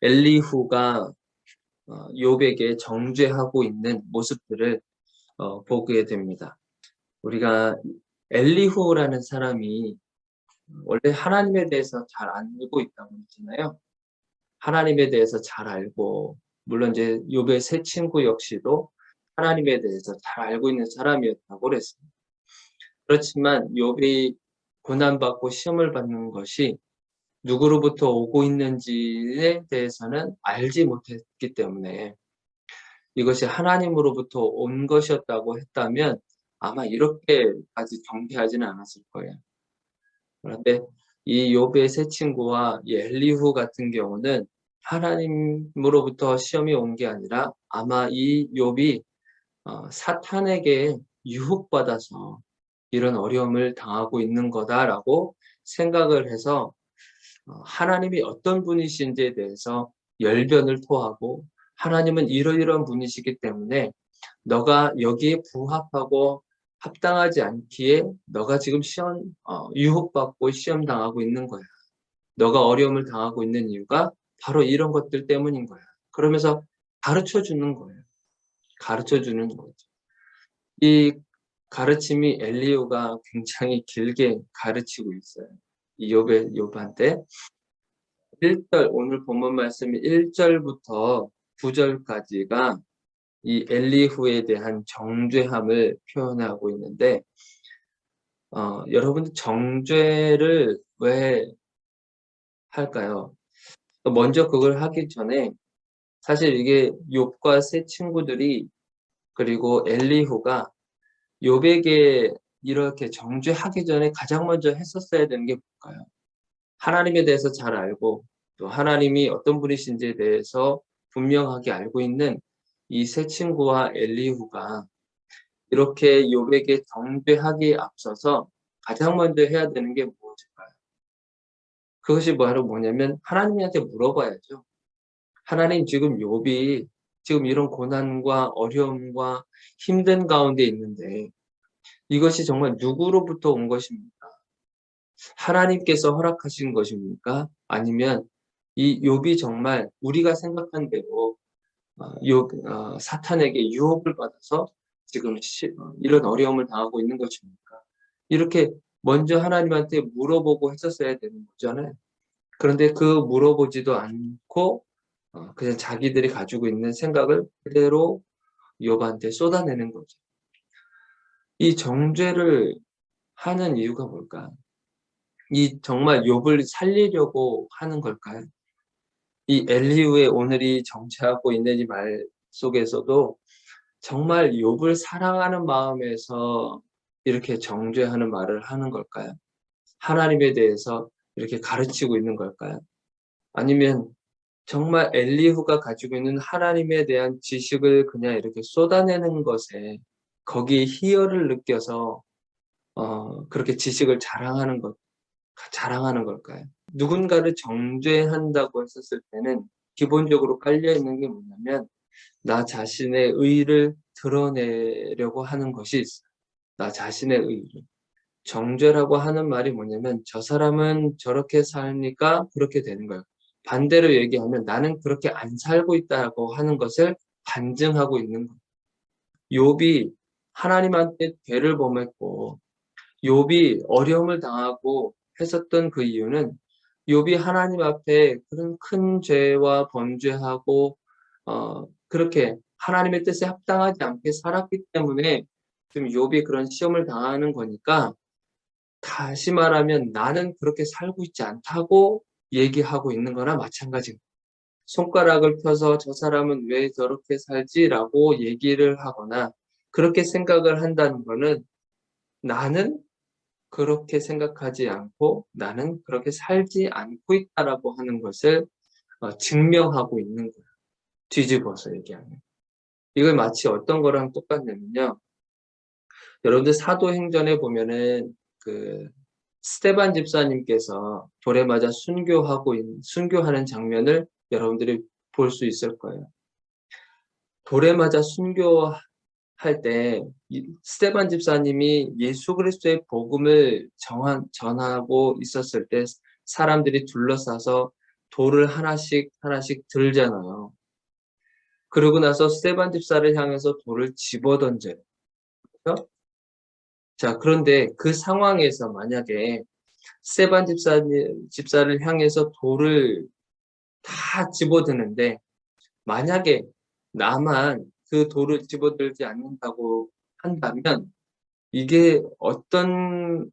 엘리후가 욥에게 정죄하고 있는 모습들을 보게 됩니다. 우리가 엘리후라는 사람이 원래 하나님에 대해서 잘 알고 있다고 했잖아요. 하나님에 대해서 잘 알고, 물론 이제 욥의 세 친구 역시도 하나님에 대해서 잘 알고 있는 사람이었다고 그랬습니다. 그렇지만 욥이 고난받고 시험을 받는 것이 누구로부터 오고 있는지에 대해서는 알지 못했기 때문에, 이것이 하나님으로부터 온 것이었다고 했다면 아마 이렇게까지 경계하지는 않았을 거예요. 그런데 이 욥의 세 친구와 이 엘리후 같은 경우는 하나님으로부터 시험이 온 게 아니라 아마 이 욥이 사탄에게 유혹받아서 이런 어려움을 당하고 있는 거다라고 생각을 해서 하나님이 어떤 분이신지에 대해서 열변을 토하고, 하나님은 이러이러한 분이시기 때문에 너가 여기에 부합하고 합당하지 않기에 너가 지금 유혹받고 시험 당하고 있는 거야. 너가 어려움을 당하고 있는 이유가 바로 이런 것들 때문인 거야. 그러면서 가르쳐 주는 거예요. 가르쳐 주는 거죠. 이 가르침이 엘리후가 굉장히 길게 가르치고 있어요. 이 욥한테 1절, 오늘 본문 말씀이 1절부터 9절까지가 이 엘리후에 대한 정죄함을 표현하고 있는데, 여러분들 정죄를 왜 할까요? 먼저 그걸 하기 전에 사실 이게 욥과 세 친구들이, 그리고 엘리후가 욥에게 이렇게 정죄하기 전에 가장 먼저 했었어야 되는 게 뭘까요? 하나님에 대해서 잘 알고 또 하나님이 어떤 분이신지에 대해서 분명하게 알고 있는 이 세 친구와 엘리후가 이렇게 욥에게 정죄하기에 앞서서 가장 먼저 해야 되는 게 무엇일까요? 그것이 바로 뭐냐면 하나님한테 물어봐야죠. 하나님, 지금 욥이 지금 이런 고난과 어려움과 힘든 가운데 있는데 이것이 정말 누구로부터 온 것입니까? 하나님께서 허락하신 것입니까? 아니면 이 욥이 정말 우리가 생각한 대로 사탄에게 유혹을 받아서 지금 이런 어려움을 당하고 있는 것입니까? 이렇게 먼저 하나님한테 물어보고 했었어야 되는 거잖아요. 그런데 그 물어보지도 않고 그냥 자기들이 가지고 있는 생각을 그대로 욥한테 쏟아내는 거죠. 이 정죄를 하는 이유가 뭘까요? 이 정말 욥을 살리려고 하는 걸까요? 이 엘리후의 오늘이 정체하고 있는 이 말 속에서도 정말 욥을 사랑하는 마음에서 이렇게 정죄하는 말을 하는 걸까요? 하나님에 대해서 이렇게 가르치고 있는 걸까요? 아니면 정말 엘리후가 가지고 있는 하나님에 대한 지식을 그냥 이렇게 쏟아내는 것에 거기에 희열을 느껴서 그렇게 지식을 자랑하는 걸까요? 누군가를 정죄한다고 했었을 때는 기본적으로 깔려 있는 게 뭐냐면 나 자신의 의를 드러내려고 하는 것이 있어요. 나 자신의 의를. 정죄라고 하는 말이 뭐냐면 저 사람은 저렇게 사니까 그렇게 되는 거예요. 반대로 얘기하면 나는 그렇게 안 살고 있다고 하는 것을 반증하고 있는 거예요. 욥이 하나님한테 죄를 범했고 욥이 어려움을 당하고 했었던 그 이유는 욥이 하나님 앞에 그런 큰 죄와 범죄하고 그렇게 하나님의 뜻에 합당하지 않게 살았기 때문에 지금 욥이 그런 시험을 당하는 거니까, 다시 말하면 나는 그렇게 살고 있지 않다고 얘기하고 있는 거나 마찬가지입니다. 손가락을 펴서 저 사람은 왜 저렇게 살지라고 얘기를 하거나 그렇게 생각을 한다는 거는 나는 그렇게 생각하지 않고 나는 그렇게 살지 않고 있다라고 하는 것을 증명하고 있는 거예요. 뒤집어서 얘기하면. 이걸 마치 어떤 거랑 똑같냐면요. 여러분들 사도행전에 보면은 그 스데반 집사님께서 돌에 맞아 순교하는 장면을 여러분들이 볼 수 있을 거예요. 돌에 맞아 순교할 때 스데반 집사님이 예수 그리스도의 복음을 전하고 있었을 때 사람들이 둘러싸서 돌을 하나씩 하나씩 들잖아요. 그러고 나서 스데반 집사를 향해서 돌을 집어던져요. 그렇죠? 자, 그런데 그 상황에서 만약에 스데반 집사를 향해서 돌을 다 집어드는데 만약에 나만 그 돌을 집어들지 않는다고 한다면 이게 어떤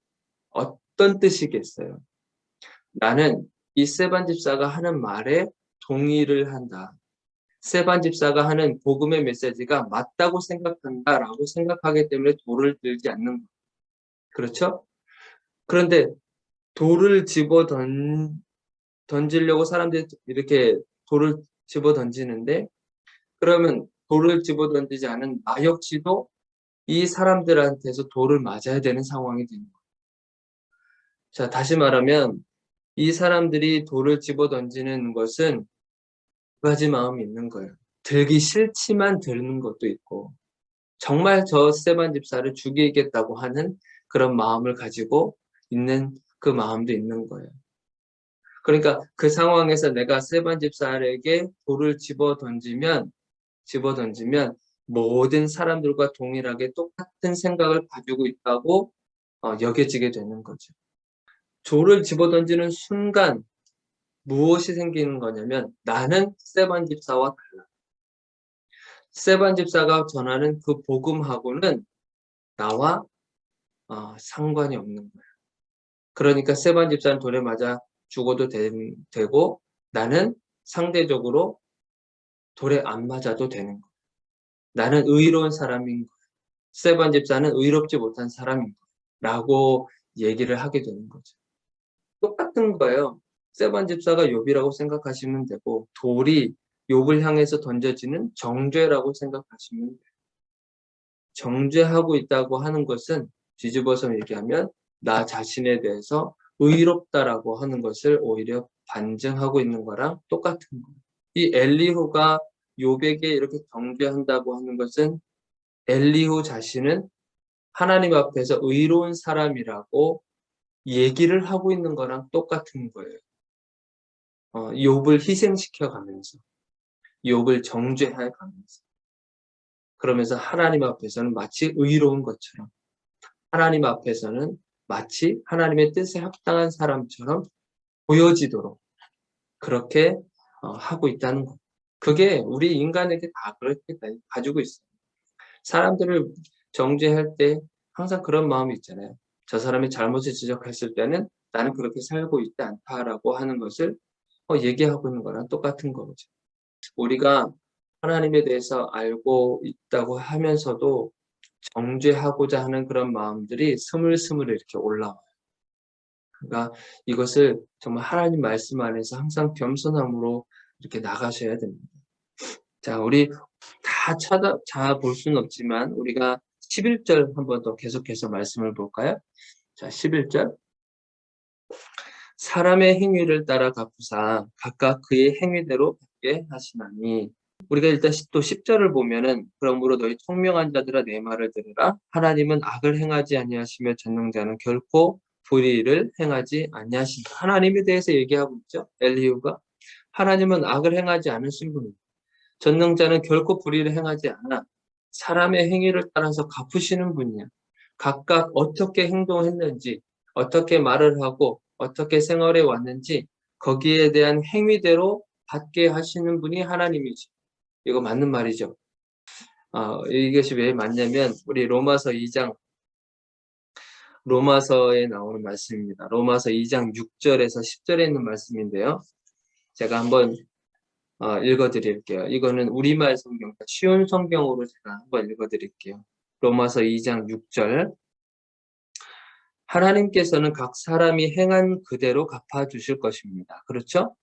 뜻이겠어요? 나는 이 스데반 집사가 하는 말에 동의를 한다. 스데반 집사가 하는 복음의 메시지가 맞다고 생각한다라고 생각하기 때문에 돌을 들지 않는 거예요. 그렇죠? 그런데 돌을 던지려고 사람들이 이렇게 돌을 집어 던지는데 그러면 돌을 집어 던지지 않은 나 역시도 이 사람들한테서 돌을 맞아야 되는 상황이 되는 거예요. 자, 다시 말하면 이 사람들이 돌을 집어 던지는 것은 두 가지 마음이 있는 거예요. 들기 싫지만 드는 것도 있고 정말 저 스데반 집사를 죽이겠다고 하는 그런 마음을 가지고 있는 그 마음도 있는 거예요. 그러니까 그 상황에서 내가 스데반 집사에게 돌을 집어 던지면 모든 사람들과 동일하게 똑같은 생각을 가지고 있다고 여겨지게 되는 거죠. 돌을 집어 던지는 순간 무엇이 생기는 거냐면 나는 스데반 집사와 달라. 스데반 집사가 전하는 그 복음하고는 나와 상관이 없는 거예요. 그러니까 스데반 집사는 돌에 맞아 죽어도 되고 나는 상대적으로 돌에 안 맞아도 되는 거예요. 나는 의로운 사람인 거예요. 스데반 집사는 의롭지 못한 사람인 거예요. 라고 얘기를 하게 되는 거죠. 똑같은 거예요. 스데반 집사가 욥이라고 생각하시면 되고 돌이 욥을 향해서 던져지는 정죄라고 생각하시면 돼요. 정죄하고 있다고 하는 것은 뒤집어서 얘기하면 나 자신에 대해서 의롭다라고 하는 것을 오히려 반증하고 있는 거랑 똑같은 거예요. 이 엘리후가 욥에게 이렇게 정죄한다고 하는 것은 엘리후 자신은 하나님 앞에서 의로운 사람이라고 얘기를 하고 있는 거랑 똑같은 거예요. 욥을 희생시켜 가면서, 욥을 정죄해 가면서, 그러면서 하나님 앞에서는 마치 의로운 것처럼, 하나님 앞에서는 마치 하나님의 뜻에 합당한 사람처럼 보여지도록 그렇게 하고 있다는 것. 그게 우리 인간에게 다 그렇게 가지고 있어요. 사람들을 정죄할 때 항상 그런 마음이 있잖아요. 저 사람이 잘못을 지적했을 때는 나는 그렇게 살고 있지 않다라고 하는 것을 얘기하고 있는 거랑 똑같은 거죠. 우리가 하나님에 대해서 알고 있다고 하면서도 정죄하고자 하는 그런 마음들이 스물스물 이렇게 올라와요. 그러니까 이것을 정말 하나님 말씀 안에서 항상 겸손함으로 이렇게 나가셔야 됩니다. 자, 우리 다 볼 수는 없지만 우리가 11절 한번 더 계속해서 말씀을 볼까요? 자, 11절. 사람의 행위를 따라 갚으사 각각 그의 행위대로 받게 하시나니. 우리가 일단 또 10절을 보면은 그러므로 너희 총명한 자들아 내 말을 들으라. 하나님은 악을 행하지 아니하시며 전능자는 결코 불의를 행하지 아니하신다. 하나님에 대해서 얘기하고 있죠. 엘리후가. 하나님은 악을 행하지 않으신 분입니다. 전능자는 결코 불의를 행하지 않아 사람의 행위를 따라서 갚으시는 분이야. 각각 어떻게 행동했는지, 어떻게 말을 하고, 어떻게 생활해 왔는지 거기에 대한 행위대로 받게 하시는 분이 하나님이지. 이거 맞는 말이죠. 이것이 왜 맞냐면 우리 로마서에 나오는 말씀입니다. 로마서 2장 6절에서 10절에 있는 말씀인데요. 제가 한번 읽어드릴게요. 이거는 우리말 성경, 쉬운 성경으로 제가 한번 읽어드릴게요. 로마서 2장 6절. 하나님께서는 각 사람이 행한 그대로 갚아주실 것입니다. 그렇죠?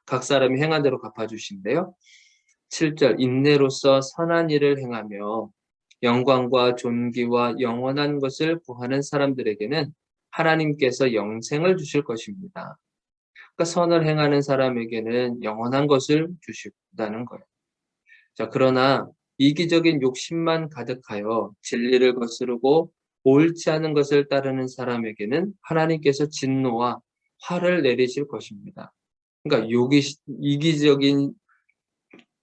각 사람이 행한 대로 갚아주신대요. 7절. 인내로서 선한 일을 행하며 영광과 존귀와 영원한 것을 구하는 사람들에게는 하나님께서 영생을 주실 것입니다. 그러니까 선을 행하는 사람에게는 영원한 것을 주신다는 거예요. 자, 그러나 이기적인 욕심만 가득하여 진리를 거스르고 옳지 않은 것을 따르는 사람에게는 하나님께서 진노와 화를 내리실 것입니다. 그러니까 이기적인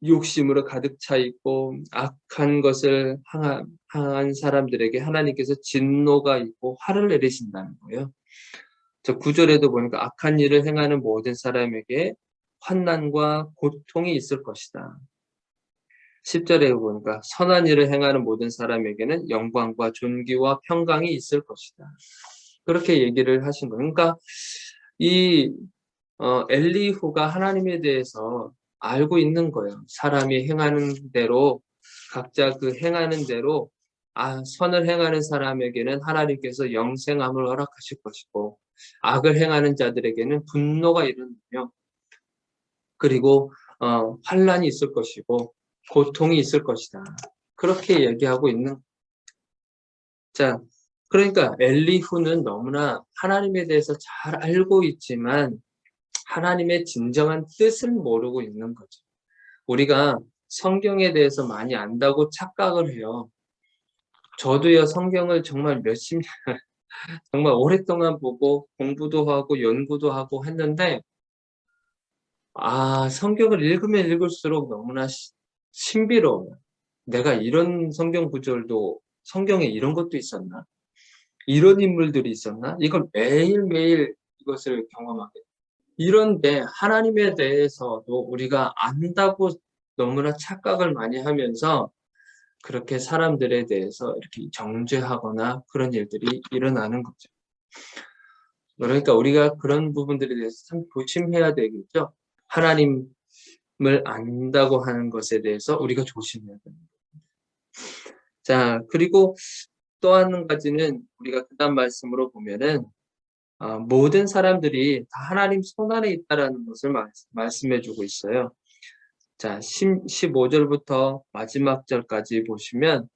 욕심으로 가득 차 있고 악한 것을 향한 사람들에게 하나님께서 진노가 있고 화를 내리신다는 거예요. 저 9절에도 보니까 악한 일을 행하는 모든 사람에게 환난과 고통이 있을 것이다. 10절에 보니까 선한 일을 행하는 모든 사람에게는 영광과 존귀와 평강이 있을 것이다. 그렇게 얘기를 하신 거예요. 그러니까 이 엘리후가 하나님에 대해서 알고 있는 거예요. 사람이 행하는 대로 각자 그 행하는 대로 선을 행하는 사람에게는 하나님께서 영생함을 허락하실 것이고 악을 행하는 자들에게는 분노가 일어나며 그리고 환난이 있을 것이고 고통이 있을 것이다. 그렇게 얘기하고 있는. 자, 그러니까 엘리후는 너무나 하나님에 대해서 잘 알고 있지만 하나님의 진정한 뜻을 모르고 있는 거죠. 우리가 성경에 대해서 많이 안다고 착각을 해요. 저도요, 성경을 정말 몇십 년, 정말 오랫동안 보고 공부도 하고 연구도 하고 했는데, 성경을 읽으면 읽을수록 너무나 신비로워요. 내가 이런 성경 구절도, 성경에 이런 것도 있었나? 이런 인물들이 있었나? 이걸 매일매일 이것을 경험하게 돼요. 이런데 하나님에 대해서도 우리가 안다고 너무나 착각을 많이 하면서 그렇게 사람들에 대해서 이렇게 정죄하거나 그런 일들이 일어나는 거죠. 그러니까 우리가 그런 부분들에 대해서 참 조심해야 되겠죠. 하나님을 안다고 하는 것에 대해서 우리가 조심해야 됩니다. 자, 그리고 또 한 가지는 우리가 그다음 말씀으로 보면은 모든 사람들이 다 하나님 손안에 있다라는 것을 말씀해주고 있어요. 자, 15절부터 마지막 절까지 보시면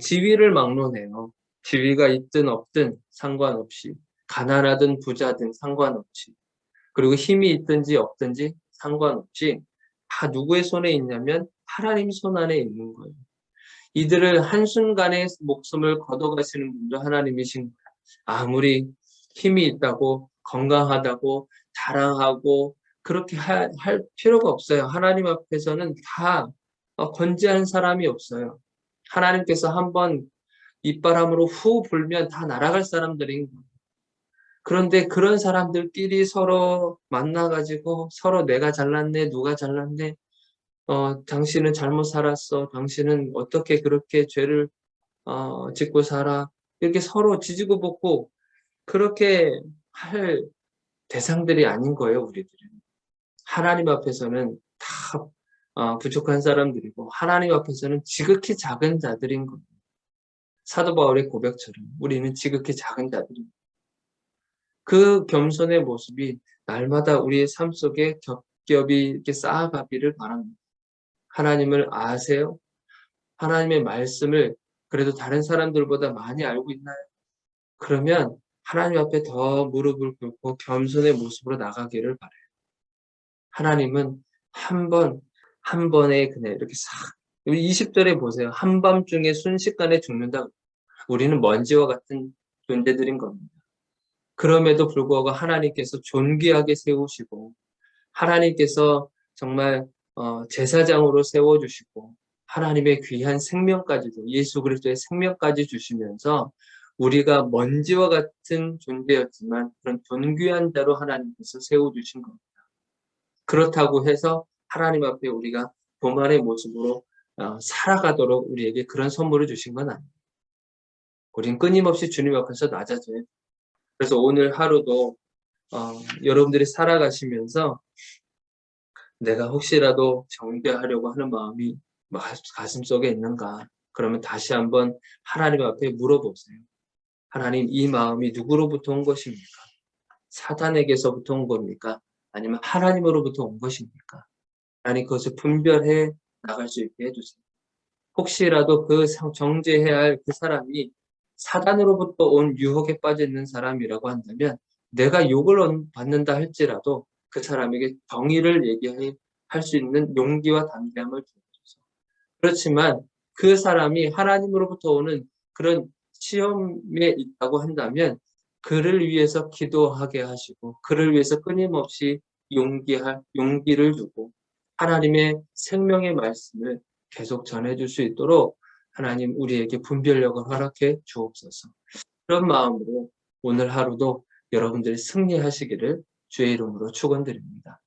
지위를 막론해요. 지위가 있든 없든 상관없이, 가난하든 부자든 상관없이, 그리고 힘이 있든지 없든지 상관없이 다 누구의 손에 있냐면 하나님 손 안에 있는 거예요. 이들을 한순간에 목숨을 걷어가시는 분도 하나님이신 거예요. 아무리 힘이 있다고 건강하다고 자랑하고 그렇게 할 필요가 없어요. 하나님 앞에서는 다 건재한 사람이 없어요. 하나님께서 한번 입바람으로 후 불면 다 날아갈 사람들인 거예요. 그런데 그런 사람들끼리 서로 만나가지고 서로 내가 잘났네, 누가 잘났네, 당신은 잘못 살았어, 당신은 어떻게 그렇게 죄를 짓고 살아, 이렇게 서로 지지고 볶고 그렇게 할 대상들이 아닌 거예요, 우리들은. 하나님 앞에서는 다 부족한 사람들이고 하나님 앞에서는 지극히 작은 자들인 거예요. 사도 바울의 고백처럼 우리는 지극히 작은 자들입니다. 그 겸손의 모습이 날마다 우리의 삶 속에 겹겹이 이렇게 쌓아가기를 바랍니다. 하나님을 아세요? 하나님의 말씀을 그래도 다른 사람들보다 많이 알고 있나요? 그러면 하나님 앞에 더 무릎을 꿇고 겸손의 모습으로 나가기를 바라요. 하나님은 한 번에 그냥 이렇게 싹, 20절에 보세요. 한밤중에 순식간에 죽는다. 우리는 먼지와 같은 존재들인 겁니다. 그럼에도 불구하고 하나님께서 존귀하게 세우시고 하나님께서 정말 제사장으로 세워주시고 하나님의 귀한 생명까지도 예수 그리스도의 생명까지 주시면서 우리가 먼지와 같은 존재였지만 그런 존귀한 자로 하나님께서 세워주신 겁니다. 그렇다고 해서 하나님 앞에 우리가 교만의 모습으로 살아가도록 우리에게 그런 선물을 주신 건 아닙니다. 우린 끊임없이 주님 앞에서 낮아져야 돼요. 그래서 오늘 하루도 여러분들이 살아가시면서 내가 혹시라도 정죄하려고 하는 마음이 가슴속에 있는가? 그러면 다시 한번 하나님 앞에 물어보세요. 하나님, 이 마음이 누구로부터 온 것입니까? 사단에게서부터 온 겁니까? 아니면 하나님으로부터 온 것입니까? 하나님, 그것을 분별해 나갈 수 있게 해주세요. 혹시라도 그 정죄해야 할 그 사람이 사단으로부터 온 유혹에 빠져 있는 사람이라고 한다면 내가 욕을 받는다 할지라도 그 사람에게 정의를 얘기할 수 있는 용기와 담대함을 주옵소서. 그렇지만 그 사람이 하나님으로부터 오는 그런 시험에 있다고 한다면 그를 위해서 기도하게 하시고 그를 위해서 끊임없이 용기를 주고 하나님의 생명의 말씀을 계속 전해줄 수 있도록 하나님 우리에게 분별력을 허락해 주옵소서. 그런 마음으로 오늘 하루도 여러분들이 승리하시기를 주의 이름으로 축원드립니다.